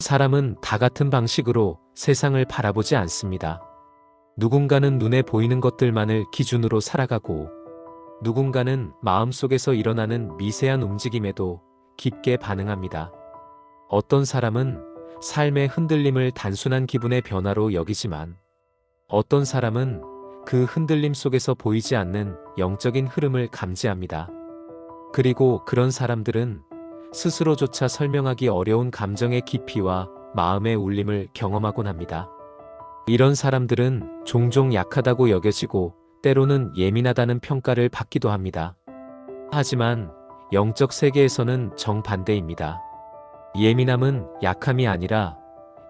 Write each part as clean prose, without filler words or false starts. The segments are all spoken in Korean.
사람은 다 같은 방식으로 세상을 바라보지 않습니다. 누군가는 눈에 보이는 것들만을 기준으로 살아가고, 누군가는 마음속에서 일어나는 미세한 움직임에도 깊게 반응합니다. 어떤 사람은 삶의 흔들림을 단순한 기분의 변화로 여기지만, 어떤 사람은 그 흔들림 속에서 보이지 않는 영적인 흐름을 감지합니다. 그리고 그런 사람들은 스스로조차 설명하기 어려운 감정의 깊이와 마음의 울림을 경험하곤 합니다. 이런 사람들은 종종 약하다고 여겨지고 때로는 예민하다는 평가를 받기도 합니다. 하지만 영적 세계에서는 정반대입니다. 예민함은 약함이 아니라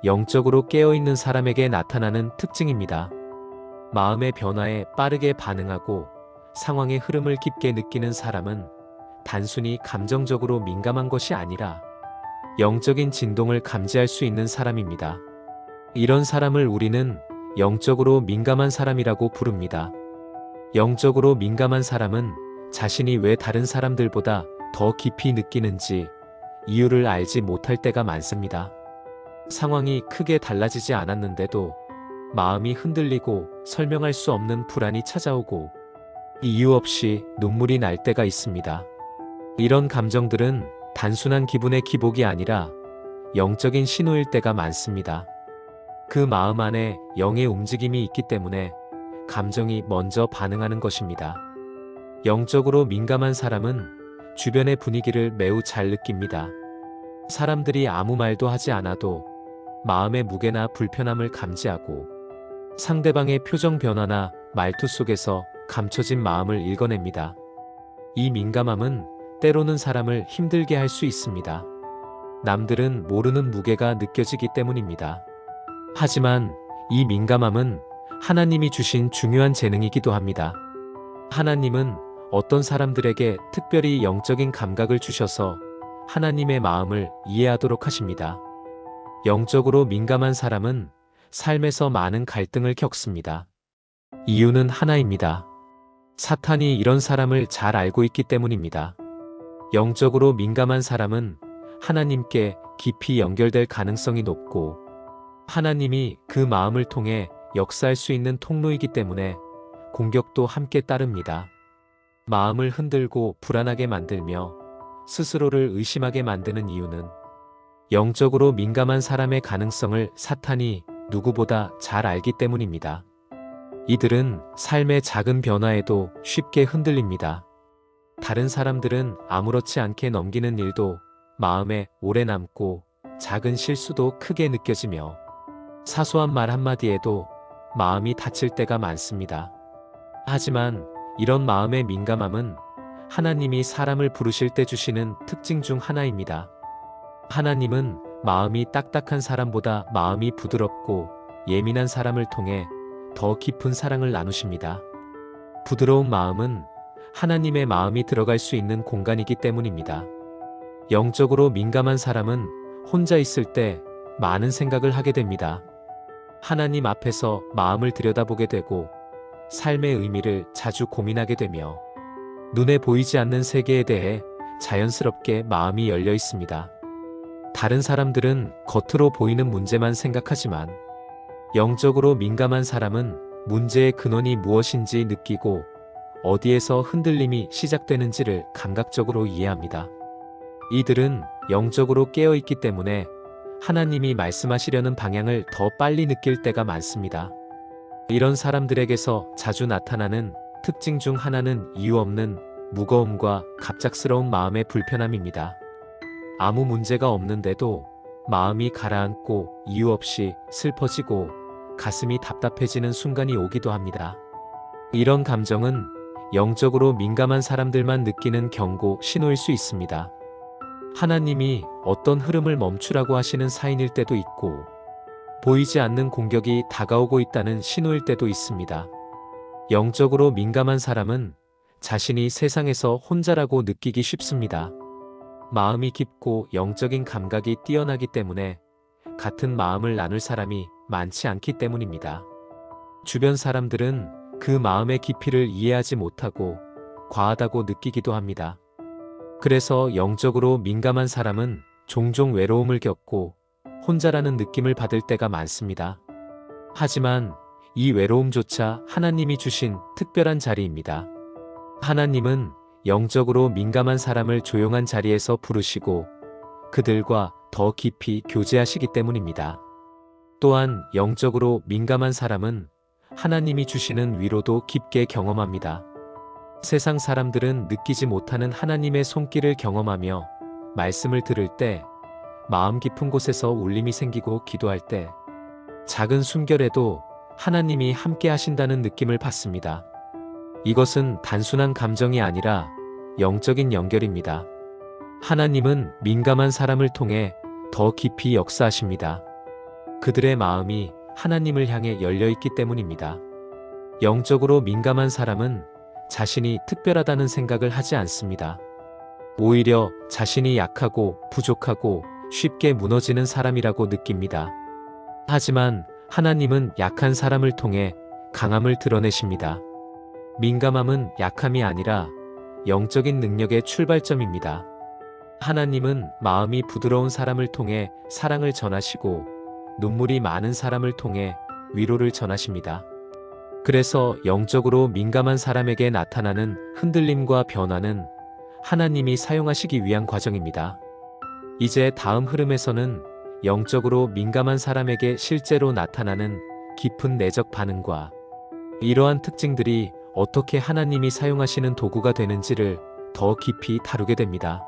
영적으로 깨어있는 사람에게 나타나는 특징입니다. 마음의 변화에 빠르게 반응하고 상황의 흐름을 깊게 느끼는 사람은 단순히 감정적으로 민감한 것이 아니라 영적인 진동을 감지할 수 있는 사람입니다. 이런 사람을 우리는 영적으로 민감한 사람이라고 부릅니다. 영적으로 민감한 사람은 자신이 왜 다른 사람들보다 더 깊이 느끼는지 이유를 알지 못할 때가 많습니다. 상황이 크게 달라지지 않았는데도 마음이 흔들리고 설명할 수 없는 불안이 찾아오고 이유 없이 눈물이 날 때가 있습니다. 이런 감정들은 단순한 기분의 기복이 아니라 영적인 신호일 때가 많습니다. 그 마음 안에 영의 움직임이 있기 때문에 감정이 먼저 반응하는 것입니다. 영적으로 민감한 사람은 주변의 분위기를 매우 잘 느낍니다. 사람들이 아무 말도 하지 않아도 마음의 무게나 불편함을 감지하고 상대방의 표정 변화나 말투 속에서 감춰진 마음을 읽어냅니다. 이 민감함은 때로는 사람을 힘들게 할 수 있습니다. 남들은 모르는 무게가 느껴지기 때문입니다. 하지만 이 민감함은 하나님이 주신 중요한 재능이기도 합니다. 하나님은 어떤 사람들에게 특별히 영적인 감각을 주셔서 하나님의 마음을 이해하도록 하십니다. 영적으로 민감한 사람은 삶에서 많은 갈등을 겪습니다. 이유는 하나입니다. 사탄이 이런 사람을 잘 알고 있기 때문입니다. 영적으로 민감한 사람은 하나님께 깊이 연결될 가능성이 높고 하나님이 그 마음을 통해 역사할 수 있는 통로이기 때문에 공격도 함께 따릅니다. 마음을 흔들고 불안하게 만들며 스스로를 의심하게 만드는 이유는 영적으로 민감한 사람의 가능성을 사탄이 누구보다 잘 알기 때문입니다. 이들은 삶의 작은 변화에도 쉽게 흔들립니다. 다른 사람들은 아무렇지 않게 넘기는 일도 마음에 오래 남고 작은 실수도 크게 느껴지며 사소한 말 한마디에도 마음이 다칠 때가 많습니다. 하지만 이런 마음의 민감함은 하나님이 사람을 부르실 때 주시는 특징 중 하나입니다. 하나님은 마음이 딱딱한 사람보다 마음이 부드럽고 예민한 사람을 통해 더 깊은 사랑을 나누십니다. 부드러운 마음은 하나님의 마음이 들어갈 수 있는 공간이기 때문입니다. 영적으로 민감한 사람은 혼자 있을 때 많은 생각을 하게 됩니다. 하나님 앞에서 마음을 들여다보게 되고 삶의 의미를 자주 고민하게 되며 눈에 보이지 않는 세계에 대해 자연스럽게 마음이 열려 있습니다. 다른 사람들은 겉으로 보이는 문제만 생각하지만 영적으로 민감한 사람은 문제의 근원이 무엇인지 느끼고 어디에서 흔들림이 시작되는지를 감각적으로 이해합니다. 이들은 영적으로 깨어있기 때문에 하나님이 말씀하시려는 방향을 더 빨리 느낄 때가 많습니다. 이런 사람들에게서 자주 나타나는 특징 중 하나는 이유 없는 무거움과 갑작스러운 마음의 불편함입니다. 아무 문제가 없는데도 마음이 가라앉고 이유 없이 슬퍼지고 가슴이 답답해지는 순간이 오기도 합니다. 이런 감정은 영적으로 민감한 사람들만 느끼는 경고 신호일 수 있습니다. 하나님이 어떤 흐름을 멈추라고 하시는 사인일 때도 있고 보이지 않는 공격이 다가오고 있다는 신호일 때도 있습니다. 영적으로 민감한 사람은 자신이 세상에서 혼자라고 느끼기 쉽습니다. 마음이 깊고 영적인 감각이 뛰어나기 때문에 같은 마음을 나눌 사람이 많지 않기 때문입니다. 주변 사람들은 그 마음의 깊이를 이해하지 못하고 과하다고 느끼기도 합니다. 그래서 영적으로 민감한 사람은 종종 외로움을 겪고 혼자라는 느낌을 받을 때가 많습니다. 하지만 이 외로움조차 하나님이 주신 특별한 자리입니다. 하나님은 영적으로 민감한 사람을 조용한 자리에서 부르시고 그들과 더 깊이 교제하시기 때문입니다. 또한 영적으로 민감한 사람은 하나님이 주시는 위로도 깊게 경험합니다. 세상 사람들은 느끼지 못하는 하나님의 손길을 경험하며 말씀을 들을 때, 마음 깊은 곳에서 울림이 생기고 기도할 때, 작은 순결에도 하나님이 함께 하신다는 느낌을 받습니다. 이것은 단순한 감정이 아니라 영적인 연결입니다. 하나님은 민감한 사람을 통해 더 깊이 역사하십니다. 그들의 마음이 하나님을 향해 열려 있기 때문입니다. 영적으로 민감한 사람은 자신이 특별하다는 생각을 하지 않습니다. 오히려 자신이 약하고 부족하고 쉽게 무너지는 사람이라고 느낍니다. 하지만 하나님은 약한 사람을 통해 강함을 드러내십니다. 민감함은 약함이 아니라 영적인 능력의 출발점입니다. 하나님은 마음이 부드러운 사람을 통해 사랑을 전하시고 눈물이 많은 사람을 통해 위로를 전하십니다. 그래서 영적으로 민감한 사람에게 나타나는 흔들림과 변화는 하나님이 사용하시기 위한 과정입니다. 이제 다음 흐름에서는 영적으로 민감한 사람에게 실제로 나타나는 깊은 내적 반응과 이러한 특징들이 어떻게 하나님이 사용하시는 도구가 되는지를 더 깊이 다루게 됩니다.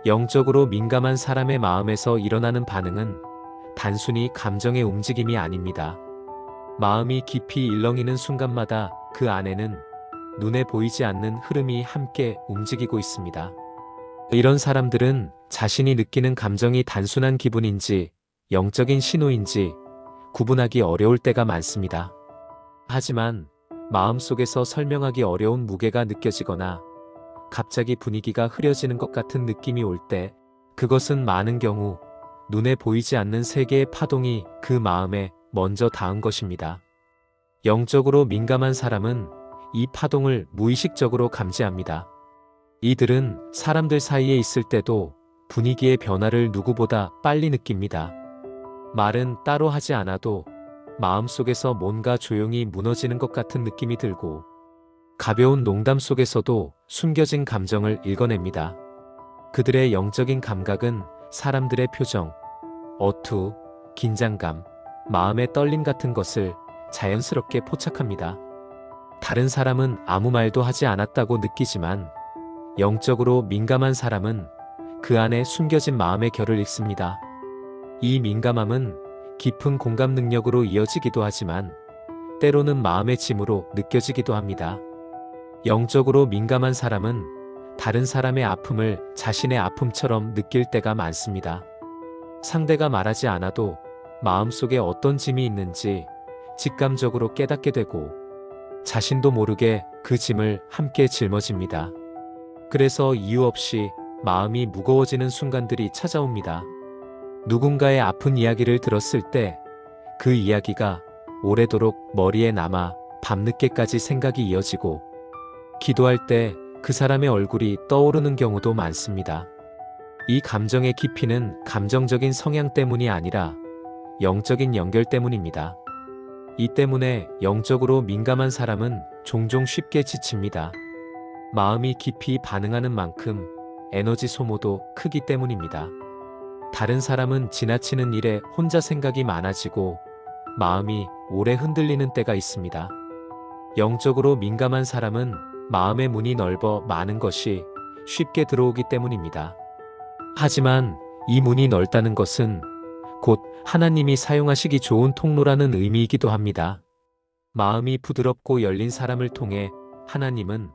영적으로 민감한 사람의 마음에서 일어나는 반응은 단순히 감정의 움직임이 아닙니다. 마음이 깊이 일렁이는 순간마다 그 안에는 눈에 보이지 않는 흐름이 함께 움직이고 있습니다. 이런 사람들은 자신이 느끼는 감정이 단순한 기분인지 영적인 신호인지 구분하기 어려울 때가 많습니다. 하지만 마음속에서 설명하기 어려운 무게가 느껴지거나 갑자기 분위기가 흐려지는 것 같은 느낌이 올 때, 그것은 많은 경우 눈에 보이지 않는 세계의 파동이 그 마음에 먼저 닿은 것입니다. 영적으로 민감한 사람은 이 파동을 무의식적으로 감지합니다. 이들은 사람들 사이에 있을 때도 분위기의 변화를 누구보다 빨리 느낍니다. 말은 따로 하지 않아도 마음속에서 뭔가 조용히 무너지는 것 같은 느낌이 들고, 가벼운 농담 속에서도 숨겨진 감정을 읽어냅니다. 그들의 영적인 감각은 사람들의 표정, 어투, 긴장감, 마음의 떨림 같은 것을 자연스럽게 포착합니다. 다른 사람은 아무 말도 하지 않았다고 느끼지만 영적으로 민감한 사람은 그 안에 숨겨진 마음의 결을 읽습니다. 이 민감함은 깊은 공감 능력으로 이어지기도 하지만 때로는 마음의 짐으로 느껴지기도 합니다. 영적으로 민감한 사람은 다른 사람의 아픔을 자신의 아픔처럼 느낄 때가 많습니다. 상대가 말하지 않아도 마음속에 어떤 짐이 있는지 직감적으로 깨닫게 되고 자신도 모르게 그 짐을 함께 짊어집니다. 그래서 이유 없이 마음이 무거워지는 순간들이 찾아옵니다. 누군가의 아픈 이야기를 들었을 때 그 이야기가 오래도록 머리에 남아 밤늦게까지 생각이 이어지고, 기도할 때 그 사람의 얼굴이 떠오르는 경우도 많습니다. 이 감정의 깊이는 감정적인 성향 때문이 아니라 영적인 연결 때문입니다. 이 때문에 영적으로 민감한 사람은 종종 쉽게 지칩니다. 마음이 깊이 반응하는 만큼 에너지 소모도 크기 때문입니다. 다른 사람은 지나치는 일에 혼자 생각이 많아지고 마음이 오래 흔들리는 때가 있습니다. 영적으로 민감한 사람은 마음의 문이 넓어 많은 것이 쉽게 들어오기 때문입니다. 하지만 이 문이 넓다는 것은 곧 하나님이 사용하시기 좋은 통로라는 의미이기도 합니다. 마음이 부드럽고 열린 사람을 통해 하나님은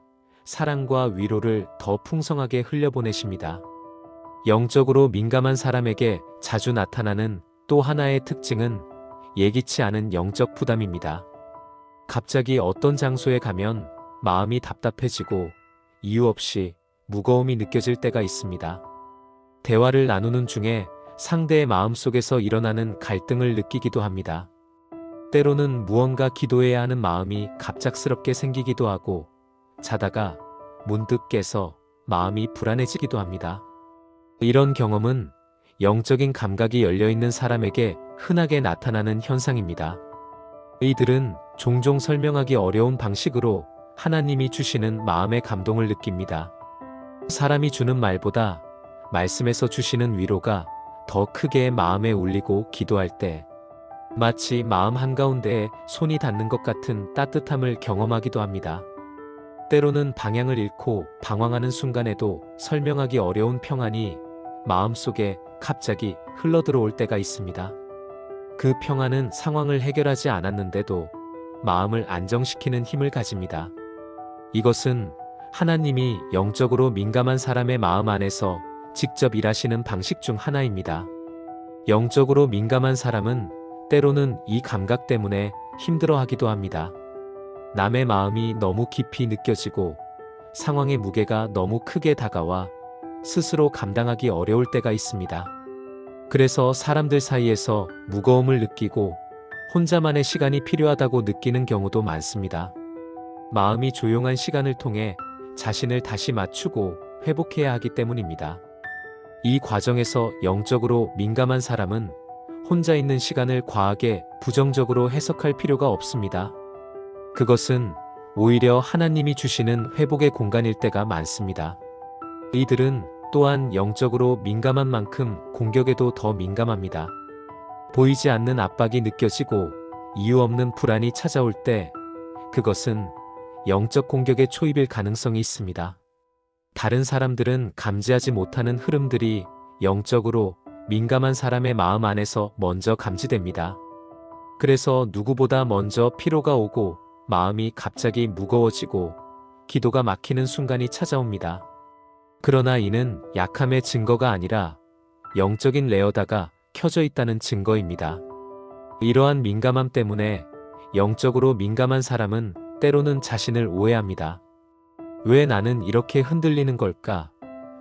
사랑과 위로를 더 풍성하게 흘려보내십니다. 영적으로 민감한 사람에게 자주 나타나는 또 하나의 특징은 예기치 않은 영적 부담입니다. 갑자기 어떤 장소에 가면 마음이 답답해지고 이유 없이 무거움이 느껴질 때가 있습니다. 대화를 나누는 중에 상대의 마음속에서 일어나는 갈등을 느끼기도 합니다. 때로는 무언가 기도해야 하는 마음이 갑작스럽게 생기기도 하고, 자다가 문득 깨서 마음이 불안해지기도 합니다. 이런 경험은 영적인 감각이 열려있는 사람에게 흔하게 나타나는 현상입니다. 이들은 종종 설명하기 어려운 방식으로 하나님이 주시는 마음의 감동을 느낍니다. 사람이 주는 말보다 말씀에서 주시는 위로가 더 크게 마음에 울리고 기도할 때 마치 마음 한가운데에 손이 닿는 것 같은 따뜻함을 경험하기도 합니다. 때로는 방향을 잃고 방황하는 순간에도 설명하기 어려운 평안이 마음속에 갑자기 흘러들어올 때가 있습니다. 그 평안은 상황을 해결하지 않았는데도 마음을 안정시키는 힘을 가집니다. 이것은 하나님이 영적으로 민감한 사람의 마음 안에서 직접 일하시는 방식 중 하나입니다. 영적으로 민감한 사람은 때로는 이 감각 때문에 힘들어하기도 합니다. 남의 마음이 너무 깊이 느껴지고 상황의 무게가 너무 크게 다가와 스스로 감당하기 어려울 때가 있습니다. 그래서 사람들 사이에서 무거움을 느끼고 혼자만의 시간이 필요하다고 느끼는 경우도 많습니다. 마음이 조용한 시간을 통해 자신을 다시 맞추고 회복해야 하기 때문입니다. 이 과정에서 영적으로 민감한 사람은 혼자 있는 시간을 과하게 부정적으로 해석할 필요가 없습니다. 그것은 오히려 하나님이 주시는 회복의 공간일 때가 많습니다. 이들은 또한 영적으로 민감한 만큼 공격에도 더 민감합니다. 보이지 않는 압박이 느껴지고 이유 없는 불안이 찾아올 때 그것은 영적 공격의 초입일 가능성이 있습니다. 다른 사람들은 감지하지 못하는 흐름들이 영적으로 민감한 사람의 마음 안에서 먼저 감지됩니다. 그래서 누구보다 먼저 피로가 오고 마음이 갑자기 무거워지고 기도가 막히는 순간이 찾아옵니다. 그러나 이는 약함의 증거가 아니라 영적인 레어다가 켜져 있다는 증거입니다. 이러한 민감함 때문에 영적으로 민감한 사람은 때로는 자신을 오해합니다. 왜 나는 이렇게 흔들리는 걸까?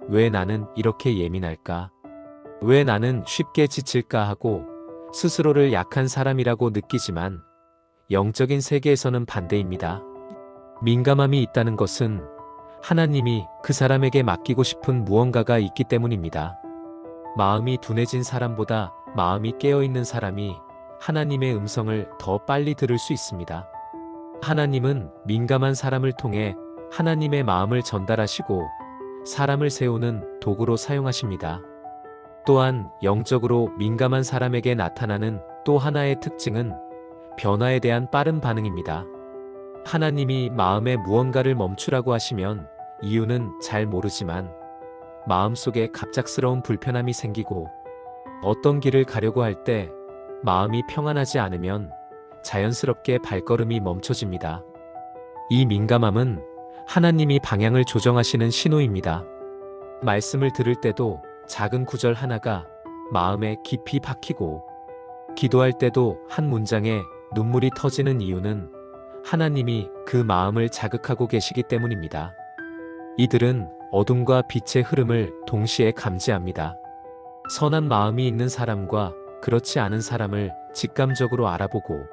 왜 나는 이렇게 예민할까? 왜 나는 쉽게 지칠까 하고 스스로를 약한 사람이라고 느끼지만 영적인 세계에서는 반대입니다. 민감함이 있다는 것은 하나님이 그 사람에게 맡기고 싶은 무언가가 있기 때문입니다. 마음이 둔해진 사람보다 마음이 깨어있는 사람이 하나님의 음성을 더 빨리 들을 수 있습니다. 하나님은 민감한 사람을 통해 하나님의 마음을 전달하시고 사람을 세우는 도구로 사용하십니다. 또한 영적으로 민감한 사람에게 나타나는 또 하나의 특징은 변화에 대한 빠른 반응입니다. 하나님이 마음에 무언가를 멈추라고 하시면 이유는 잘 모르지만 마음속에 갑작스러운 불편함이 생기고 어떤 길을 가려고 할 때 마음이 평안하지 않으면 자연스럽게 발걸음이 멈춰집니다. 이 민감함은 하나님이 방향을 조정하시는 신호입니다. 말씀을 들을 때도 작은 구절 하나가 마음에 깊이 박히고 기도할 때도 한 문장에 눈물이 터지는 이유는 하나님이 그 마음을 자극하고 계시기 때문입니다. 이들은 어둠과 빛의 흐름을 동시에 감지합니다. 선한 마음이 있는 사람과 그렇지 않은 사람을 직감적으로 알아보고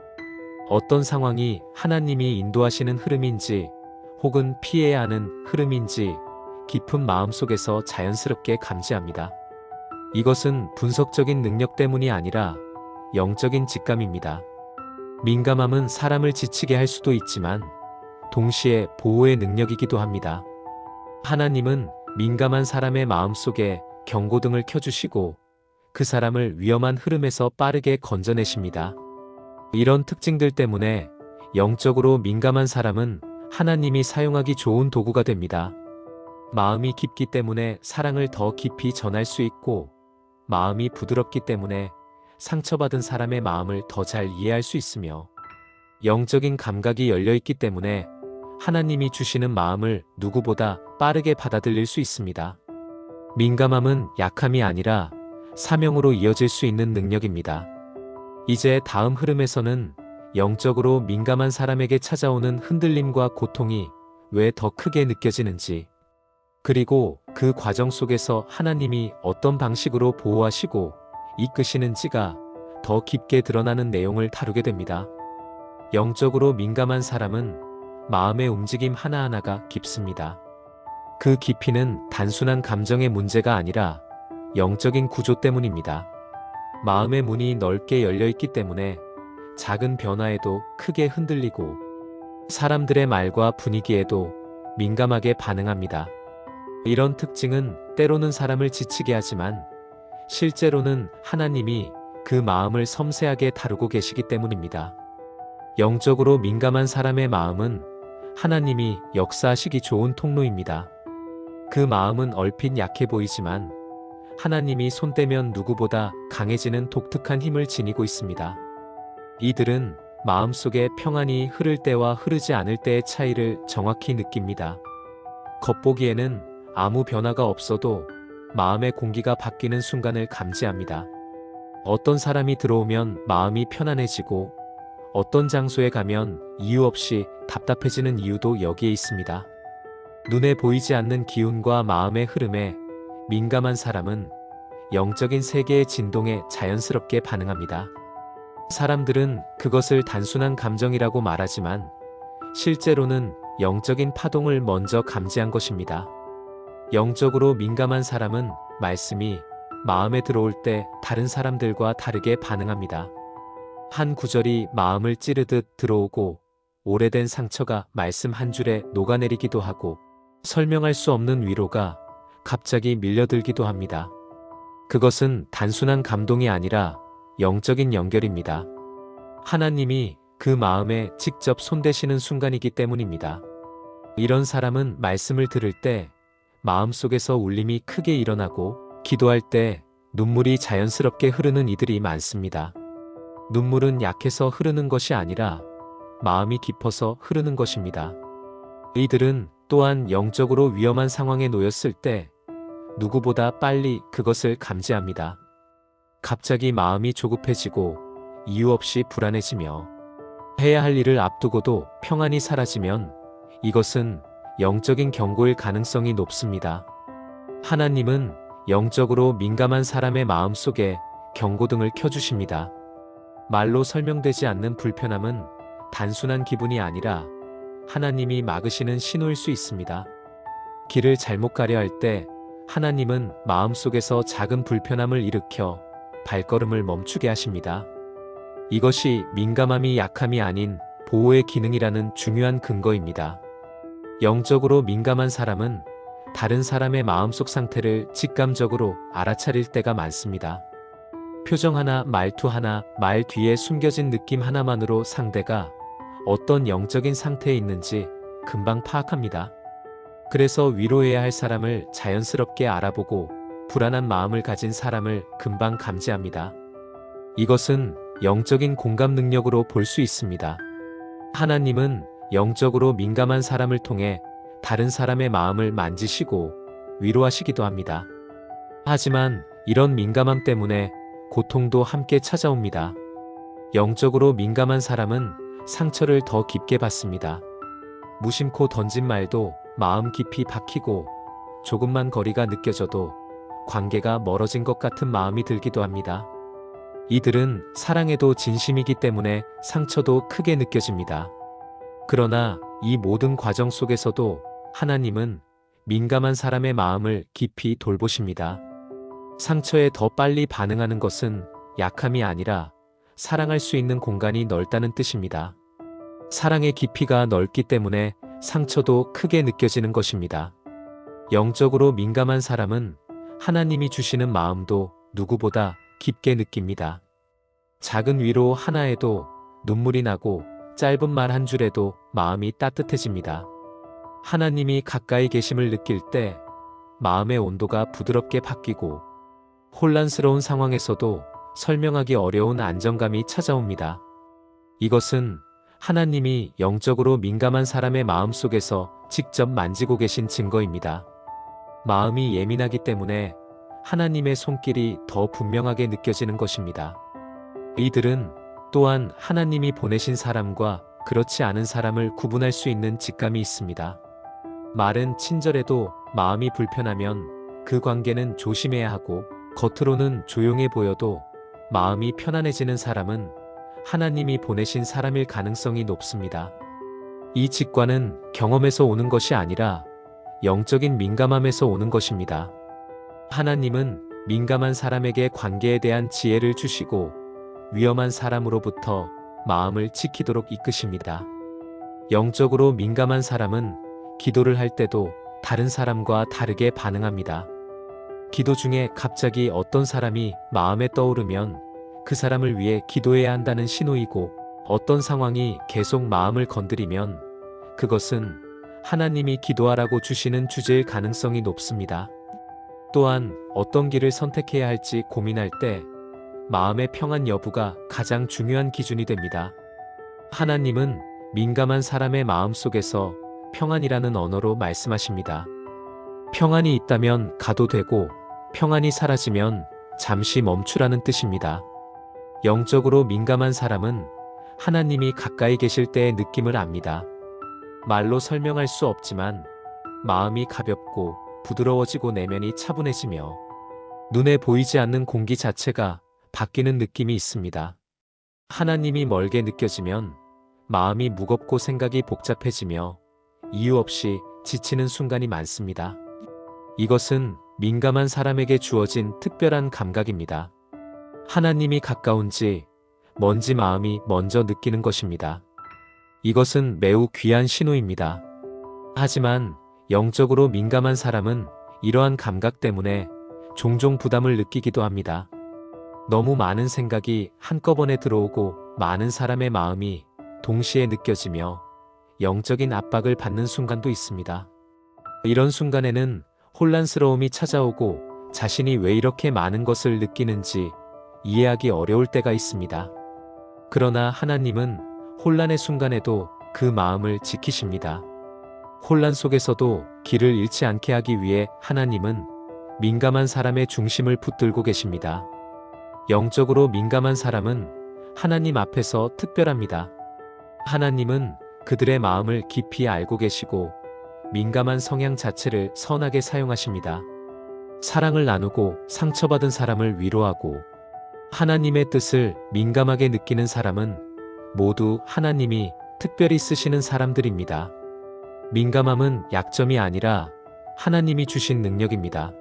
어떤 상황이 하나님이 인도하시는 흐름인지 혹은 피해야 하는 흐름인지 깊은 마음속에서 자연스럽게 감지합니다. 이것은 분석적인 능력 때문이 아니라 영적인 직감입니다. 민감함은 사람을 지치게 할 수도 있지만 동시에 보호의 능력이기도 합니다. 하나님은 민감한 사람의 마음속에 경고등을 켜주시고 그 사람을 위험한 흐름에서 빠르게 건져내십니다. 이런 특징들 때문에 영적으로 민감한 사람은 하나님이 사용하기 좋은 도구가 됩니다. 마음이 깊기 때문에 사랑을 더 깊이 전할 수 있고 마음이 부드럽기 때문에 상처받은 사람의 마음을 더 잘 이해할 수 있으며 영적인 감각이 열려있기 때문에 하나님이 주시는 마음을 누구보다 빠르게 받아들일 수 있습니다. 민감함은 약함이 아니라 사명으로 이어질 수 있는 능력입니다. 이제 다음 흐름에서는 영적으로 민감한 사람에게 찾아오는 흔들림과 고통이 왜 더 크게 느껴지는지, 그리고 그 과정 속에서 하나님이 어떤 방식으로 보호하시고 이끄시는지가 더 깊게 드러나는 내용을 다루게 됩니다. 영적으로 민감한 사람은 마음의 움직임 하나하나가 깊습니다. 그 깊이는 단순한 감정의 문제가 아니라 영적인 구조 때문입니다. 마음의 문이 넓게 열려 있기 때문에 작은 변화에도 크게 흔들리고 사람들의 말과 분위기에도 민감하게 반응합니다. 이런 특징은 때로는 사람을 지치게 하지만 실제로는 하나님이 그 마음을 섬세하게 다루고 계시기 때문입니다. 영적으로 민감한 사람의 마음은 하나님이 역사하시기 좋은 통로입니다. 그 마음은 얼핏 약해 보이지만 하나님이 손대면 누구보다 강해지는 독특한 힘을 지니고 있습니다. 이들은 마음속에 평안이 흐를 때와 흐르지 않을 때의 차이를 정확히 느낍니다. 겉보기에는 아무 변화가 없어도 마음의 공기가 바뀌는 순간을 감지합니다. 어떤 사람이 들어오면 마음이 편안해지고 어떤 장소에 가면 이유 없이 답답해지는 이유도 여기에 있습니다. 눈에 보이지 않는 기운과 마음의 흐름에 민감한 사람은 영적인 세계의 진동에 자연스럽게 반응합니다. 사람들은 그것을 단순한 감정이라고 말하지만 실제로는 영적인 파동을 먼저 감지한 것입니다. 영적으로 민감한 사람은 말씀이 마음에 들어올 때 다른 사람들과 다르게 반응합니다. 한 구절이 마음을 찌르듯 들어오고 오래된 상처가 말씀 한 줄에 녹아내리기도 하고 설명할 수 없는 위로가 갑자기 밀려들기도 합니다. 그것은 단순한 감동이 아니라 영적인 연결입니다. 하나님이 그 마음에 직접 손대시는 순간이기 때문입니다. 이런 사람은 말씀을 들을 때 마음속에서 울림이 크게 일어나고 기도할 때 눈물이 자연스럽게 흐르는 이들이 많습니다. 눈물은 약해서 흐르는 것이 아니라 마음이 깊어서 흐르는 것입니다. 이들은 또한 영적으로 위험한 상황에 놓였을 때 누구보다 빨리 그것을 감지합니다. 갑자기 마음이 조급해지고 이유 없이 불안해지며 해야 할 일을 앞두고도 평안이 사라지면 이것은 영적인 경고일 가능성이 높습니다. 하나님은 영적으로 민감한 사람의 마음속에 경고등을 켜주십니다. 말로 설명되지 않는 불편함은 단순한 기분이 아니라 하나님이 막으시는 신호일 수 있습니다. 길을 잘못 가려 할 때 하나님은 마음속에서 작은 불편함을 일으켜 발걸음을 멈추게 하십니다. 이것이 민감함이 약함이 아닌 보호의 기능이라는 중요한 근거입니다. 영적으로 민감한 사람은 다른 사람의 마음속 상태를 직감적으로 알아차릴 때가 많습니다. 표정 하나, 말투 하나, 말 뒤에 숨겨진 느낌 하나만으로 상대가 어떤 영적인 상태에 있는지 금방 파악합니다. 그래서 위로해야 할 사람을 자연스럽게 알아보고 불안한 마음을 가진 사람을 금방 감지합니다. 이것은 영적인 공감 능력으로 볼 수 있습니다. 하나님은 영적으로 민감한 사람을 통해 다른 사람의 마음을 만지시고 위로하시기도 합니다. 하지만 이런 민감함 때문에 고통도 함께 찾아옵니다. 영적으로 민감한 사람은 상처를 더 깊게 받습니다. 무심코 던진 말도 마음 깊이 박히고 조금만 거리가 느껴져도 관계가 멀어진 것 같은 마음이 들기도 합니다. 이들은 사랑에도 진심이기 때문에 상처도 크게 느껴집니다. 그러나 이 모든 과정 속에서도 하나님은 민감한 사람의 마음을 깊이 돌보십니다. 상처에 더 빨리 반응하는 것은 약함이 아니라 사랑할 수 있는 공간이 넓다는 뜻입니다. 사랑의 깊이가 넓기 때문에 상처도 크게 느껴지는 것입니다. 영적으로 민감한 사람은 하나님이 주시는 마음도 누구보다 깊게 느낍니다. 작은 위로 하나에도 눈물이 나고 짧은 말 한 줄에도 마음이 따뜻해집니다. 하나님이 가까이 계심을 느낄 때 마음의 온도가 부드럽게 바뀌고 혼란스러운 상황에서도 설명하기 어려운 안정감이 찾아옵니다. 이것은 하나님이 영적으로 민감한 사람의 마음 속에서 직접 만지고 계신 증거입니다. 마음이 예민하기 때문에 하나님의 손길이 더 분명하게 느껴지는 것입니다. 이들은 또한 하나님이 보내신 사람과 그렇지 않은 사람을 구분할 수 있는 직감이 있습니다. 말은 친절해도 마음이 불편하면 그 관계는 조심해야 하고 겉으로는 조용해 보여도 마음이 편안해지는 사람은 하나님이 보내신 사람일 가능성이 높습니다. 이 직관은 경험에서 오는 것이 아니라 영적인 민감함에서 오는 것입니다. 하나님은 민감한 사람에게 관계에 대한 지혜를 주시고 위험한 사람으로부터 마음을 지키도록 이끄십니다. 영적으로 민감한 사람은 기도를 할 때도 다른 사람과 다르게 반응합니다. 기도 중에 갑자기 어떤 사람이 마음에 떠오르면 그 사람을 위해 기도해야 한다는 신호이고, 어떤 상황이 계속 마음을 건드리면 그것은 하나님이 기도하라고 주시는 주제일 가능성이 높습니다. 또한 어떤 길을 선택해야 할지 고민할 때 마음의 평안 여부가 가장 중요한 기준이 됩니다. 하나님은 민감한 사람의 마음 속에서 평안이라는 언어로 말씀하십니다. 평안이 있다면 가도 되고, 평안이 사라지면 잠시 멈추라는 뜻입니다. 영적으로 민감한 사람은 하나님이 가까이 계실 때의 느낌을 압니다. 말로 설명할 수 없지만 마음이 가볍고 부드러워지고 내면이 차분해지며 눈에 보이지 않는 공기 자체가 바뀌는 느낌이 있습니다. 하나님이 멀게 느껴지면 마음이 무겁고 생각이 복잡해지며 이유 없이 지치는 순간이 많습니다. 이것은 민감한 사람에게 주어진 특별한 감각입니다. 하나님이 가까운지 먼지 마음이 먼저 느끼는 것입니다. 이것은 매우 귀한 신호입니다. 하지만 영적으로 민감한 사람은 이러한 감각 때문에 종종 부담을 느끼기도 합니다. 너무 많은 생각이 한꺼번에 들어오고 많은 사람의 마음이 동시에 느껴지며 영적인 압박을 받는 순간도 있습니다. 이런 순간에는 혼란스러움이 찾아오고 자신이 왜 이렇게 많은 것을 느끼는지 이해하기 어려울 때가 있습니다. 그러나 하나님은 혼란의 순간에도 그 마음을 지키십니다. 혼란 속에서도 길을 잃지 않게 하기 위해 하나님은 민감한 사람의 중심을 붙들고 계십니다. 영적으로 민감한 사람은 하나님 앞에서 특별합니다. 하나님은 그들의 마음을 깊이 알고 계시고 민감한 성향 자체를 선하게 사용하십니다. 사랑을 나누고 상처받은 사람을 위로하고 하나님의 뜻을 민감하게 느끼는 사람은 모두 하나님이 특별히 쓰시는 사람들입니다. 민감함은 약점이 아니라 하나님이 주신 능력입니다.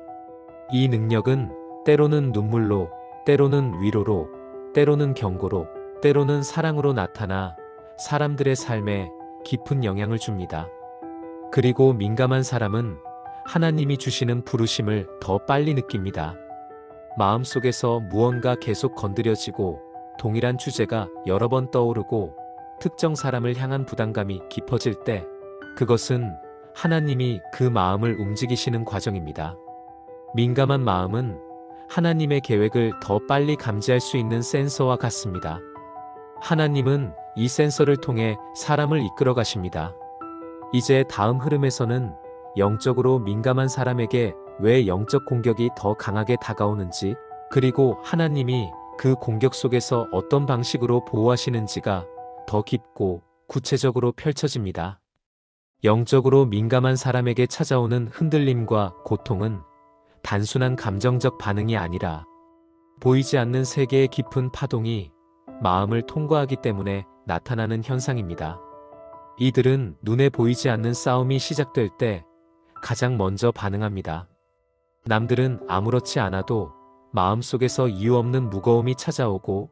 이 능력은 때로는 눈물로, 때로는 위로로, 때로는 경고로, 때로는 사랑으로 나타나 사람들의 삶에 깊은 영향을 줍니다. 그리고 민감한 사람은 하나님이 주시는 부르심을 더 빨리 느낍니다. 마음속에서 무언가 계속 건드려지고 동일한 주제가 여러 번 떠오르고 특정 사람을 향한 부담감이 깊어질 때 그것은 하나님이 그 마음을 움직이시는 과정입니다. 민감한 마음은 하나님의 계획을 더 빨리 감지할 수 있는 센서와 같습니다. 하나님은 이 센서를 통해 사람을 이끌어 가십니다. 이제 다음 흐름에서는 영적으로 민감한 사람에게 왜 영적 공격이 더 강하게 다가오는지, 그리고 하나님이 그 공격 속에서 어떤 방식으로 보호하시는지가 더 깊고 구체적으로 펼쳐집니다. 영적으로 민감한 사람에게 찾아오는 흔들림과 고통은 단순한 감정적 반응이 아니라 보이지 않는 세계의 깊은 파동이 마음을 통과하기 때문에 나타나는 현상입니다. 이들은 눈에 보이지 않는 싸움이 시작될 때 가장 먼저 반응합니다. 남들은 아무렇지 않아도 마음속에서 이유 없는 무거움이 찾아오고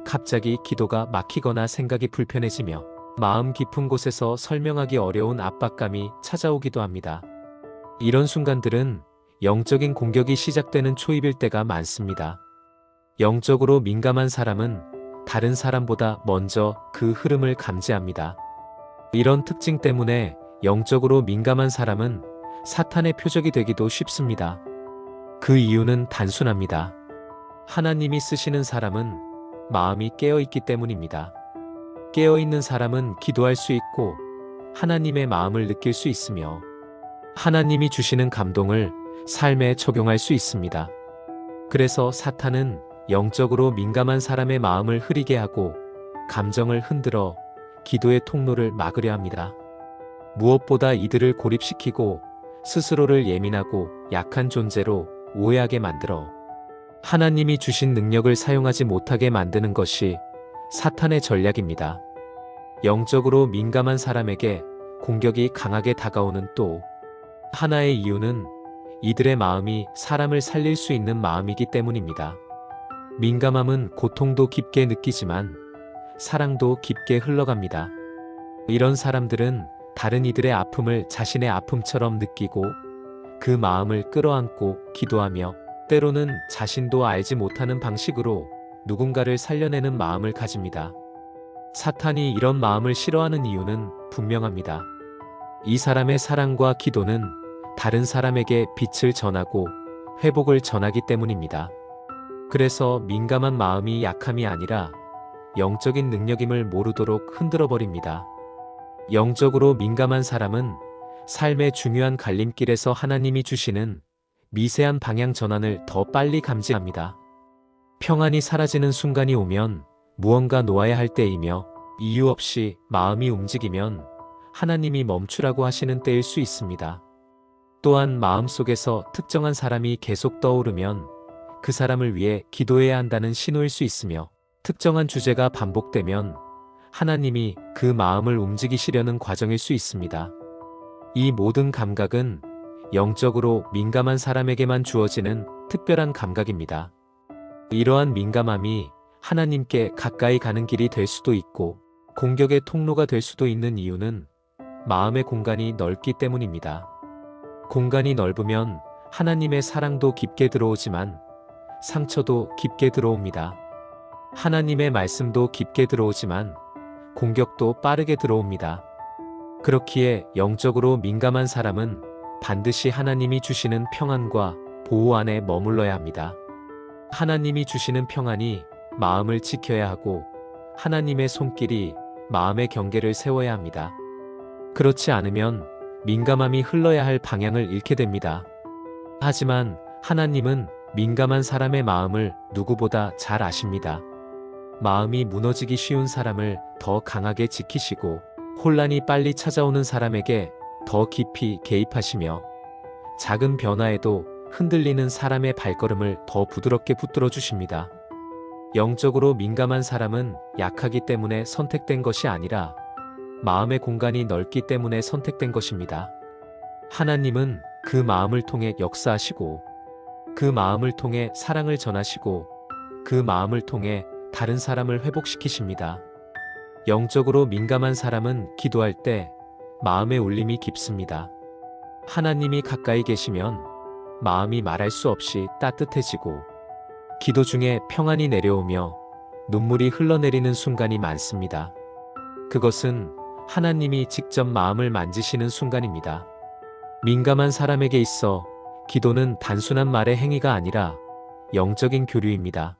갑자기 기도가 막히거나 생각이 불편해지며 마음 깊은 곳에서 설명하기 어려운 압박감이 찾아오기도 합니다. 이런 순간들은 영적인 공격이 시작되는 초입일 때가 많습니다. 영적으로 민감한 사람은 다른 사람보다 먼저 그 흐름을 감지합니다. 이런 특징 때문에 영적으로 민감한 사람은 사탄의 표적이 되기도 쉽습니다. 그 이유는 단순합니다. 하나님이 쓰시는 사람은 마음이 깨어있기 때문입니다. 깨어있는 사람은 기도할 수 있고 하나님의 마음을 느낄 수 있으며 하나님이 주시는 감동을 삶에 적용할 수 있습니다. 그래서 사탄은 영적으로 민감한 사람의 마음을 흐리게 하고 감정을 흔들어 기도의 통로를 막으려 합니다. 무엇보다 이들을 고립시키고 스스로를 예민하고 약한 존재로 오해하게 만들어 하나님이 주신 능력을 사용하지 못하게 만드는 것이 사탄의 전략입니다. 영적으로 민감한 사람에게 공격이 강하게 다가오는 또 하나의 이유는 이들의 마음이 사람을 살릴 수 있는 마음이기 때문입니다. 민감함은 고통도 깊게 느끼지만 사랑도 깊게 흘러갑니다. 이런 사람들은 다른 이들의 아픔을 자신의 아픔처럼 느끼고 그 마음을 끌어안고 기도하며 때로는 자신도 알지 못하는 방식으로 누군가를 살려내는 마음을 가집니다. 사탄이 이런 마음을 싫어하는 이유는 분명합니다. 이 사람의 사랑과 기도는 다른 사람에게 빛을 전하고 회복을 전하기 때문입니다. 그래서 민감한 마음이 약함이 아니라 영적인 능력임을 모르도록 흔들어버립니다. 영적으로 민감한 사람은 삶의 중요한 갈림길에서 하나님이 주시는 미세한 방향 전환을 더 빨리 감지합니다. 평안이 사라지는 순간이 오면 무언가 놓아야 할 때이며 이유 없이 마음이 움직이면 하나님이 멈추라고 하시는 때일 수 있습니다. 또한 마음속에서 특정한 사람이 계속 떠오르면 그 사람을 위해 기도해야 한다는 신호일 수 있으며 특정한 주제가 반복되면 하나님이 그 마음을 움직이시려는 과정일 수 있습니다. 이 모든 감각은 영적으로 민감한 사람에게만 주어지는 특별한 감각입니다. 이러한 민감함이 하나님께 가까이 가는 길이 될 수도 있고 공격의 통로가 될 수도 있는 이유는 마음의 공간이 넓기 때문입니다. 공간이 넓으면 하나님의 사랑도 깊게 들어오지만 상처도 깊게 들어옵니다. 하나님의 말씀도 깊게 들어오지만 공격도 빠르게 들어옵니다. 그렇기에 영적으로 민감한 사람은 반드시 하나님이 주시는 평안과 보호 안에 머물러야 합니다. 하나님이 주시는 평안이 마음을 지켜야 하고 하나님의 손길이 마음의 경계를 세워야 합니다. 그렇지 않으면 민감함이 흘러야 할 방향을 잃게 됩니다. 하지만 하나님은 민감한 사람의 마음을 누구보다 잘 아십니다. 마음이 무너지기 쉬운 사람을 더 강하게 지키시고 혼란이 빨리 찾아오는 사람에게 더 깊이 개입하시며 작은 변화에도 흔들리는 사람의 발걸음을 더 부드럽게 붙들어 주십니다. 영적으로 민감한 사람은 약하기 때문에 선택된 것이 아니라 마음의 공간이 넓기 때문에 선택된 것입니다. 하나님은 그 마음을 통해 역사하시고 그 마음을 통해 사랑을 전하시고 그 마음을 통해 다른 사람을 회복시키십니다. 영적으로 민감한 사람은 기도할 때 마음의 울림이 깊습니다. 하나님이 가까이 계시면 마음이 말할 수 없이 따뜻해지고 기도 중에 평안이 내려오며 눈물이 흘러내리는 순간이 많습니다. 그것은 하나님이 직접 마음을 만지시는 순간입니다. 민감한 사람에게 있어 기도는 단순한 말의 행위가 아니라 영적인 교류입니다.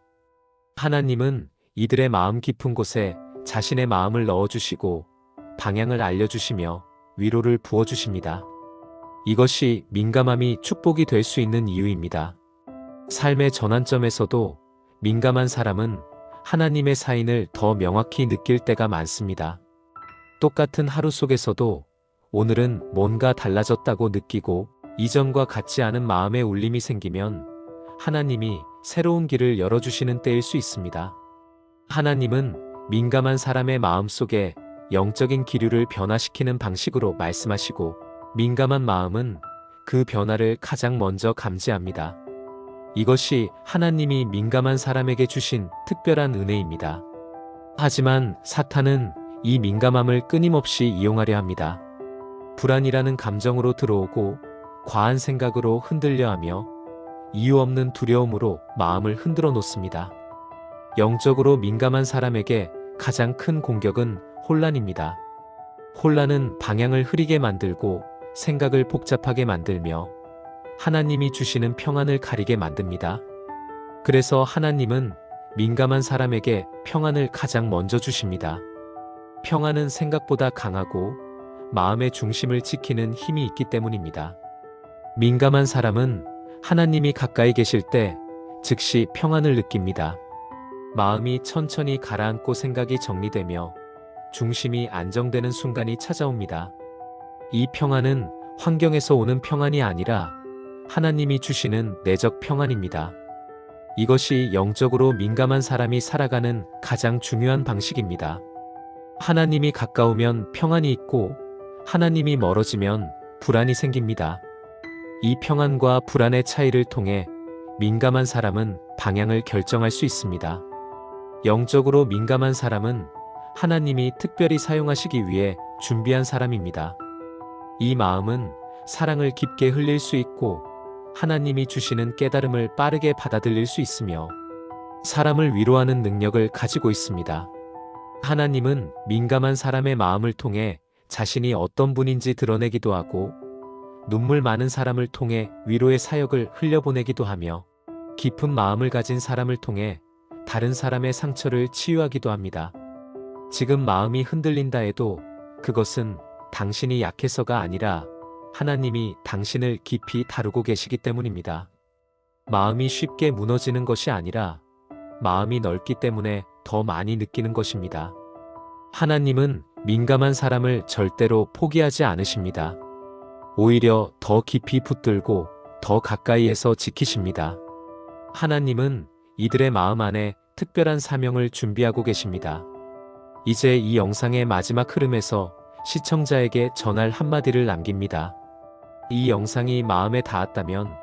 하나님은 이들의 마음 깊은 곳에 자신의 마음을 넣어주시고 방향을 알려주시며 위로를 부어주십니다. 이것이 민감함이 축복이 될 수 있는 이유입니다. 삶의 전환점에서도 민감한 사람은 하나님의 사인을 더 명확히 느낄 때가 많습니다. 똑같은 하루 속에서도 오늘은 뭔가 달라졌다고 느끼고 이전과 같지 않은 마음의 울림이 생기면 하나님이 새로운 길을 열어주시는 때일 수 있습니다. 하나님은 민감한 사람의 마음속에 영적인 기류를 변화시키는 방식으로 말씀하시고 민감한 마음은 그 변화를 가장 먼저 감지합니다. 이것이 하나님이 민감한 사람에게 주신 특별한 은혜입니다. 하지만 사탄은 이 민감함을 끊임없이 이용하려 합니다. 불안이라는 감정으로 들어오고 과한 생각으로 흔들려 하며 이유 없는 두려움으로 마음을 흔들어 놓습니다. 영적으로 민감한 사람에게 가장 큰 공격은 혼란입니다. 혼란은 방향을 흐리게 만들고 생각을 복잡하게 만들며 하나님이 주시는 평안을 가리게 만듭니다. 그래서 하나님은 민감한 사람에게 평안을 가장 먼저 주십니다. 평안은 생각보다 강하고 마음의 중심을 지키는 힘이 있기 때문입니다. 민감한 사람은 하나님이 가까이 계실 때 즉시 평안을 느낍니다. 마음이 천천히 가라앉고 생각이 정리되며 중심이 안정되는 순간이 찾아옵니다. 이 평안은 환경에서 오는 평안이 아니라 하나님이 주시는 내적 평안입니다. 이것이 영적으로 민감한 사람이 살아가는 가장 중요한 방식입니다. 하나님이 가까우면 평안이 있고 하나님이 멀어지면 불안이 생깁니다. 이 평안과 불안의 차이를 통해 민감한 사람은 방향을 결정할 수 있습니다. 영적으로 민감한 사람은 하나님이 특별히 사용하시기 위해 준비한 사람입니다. 이 마음은 사랑을 깊게 흘릴 수 있고 하나님이 주시는 깨달음을 빠르게 받아들일 수 있으며 사람을 위로하는 능력을 가지고 있습니다. 하나님은 민감한 사람의 마음을 통해 자신이 어떤 분인지 드러내기도 하고 눈물 많은 사람을 통해 위로의 사역을 흘려보내기도 하며 깊은 마음을 가진 사람을 통해 다른 사람의 상처를 치유하기도 합니다. 지금 마음이 흔들린다 해도 그것은 당신이 약해서가 아니라 하나님이 당신을 깊이 다루고 계시기 때문입니다. 마음이 쉽게 무너지는 것이 아니라 마음이 넓기 때문에 더 많이 느끼는 것입니다. 하나님은 민감한 사람을 절대로 포기하지 않으십니다. 오히려 더 깊이 붙들고 더 가까이에서 지키십니다. 하나님은 이들의 마음 안에 특별한 사명을 준비하고 계십니다. 이제 이 영상의 마지막 흐름에서 시청자에게 전할 한마디를 남깁니다. 이 영상이 마음에 닿았다면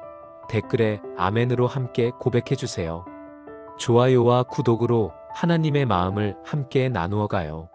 댓글에 아멘으로 함께 고백해주세요. 좋아요와 구독으로 하나님의 마음을 함께 나누어 가요.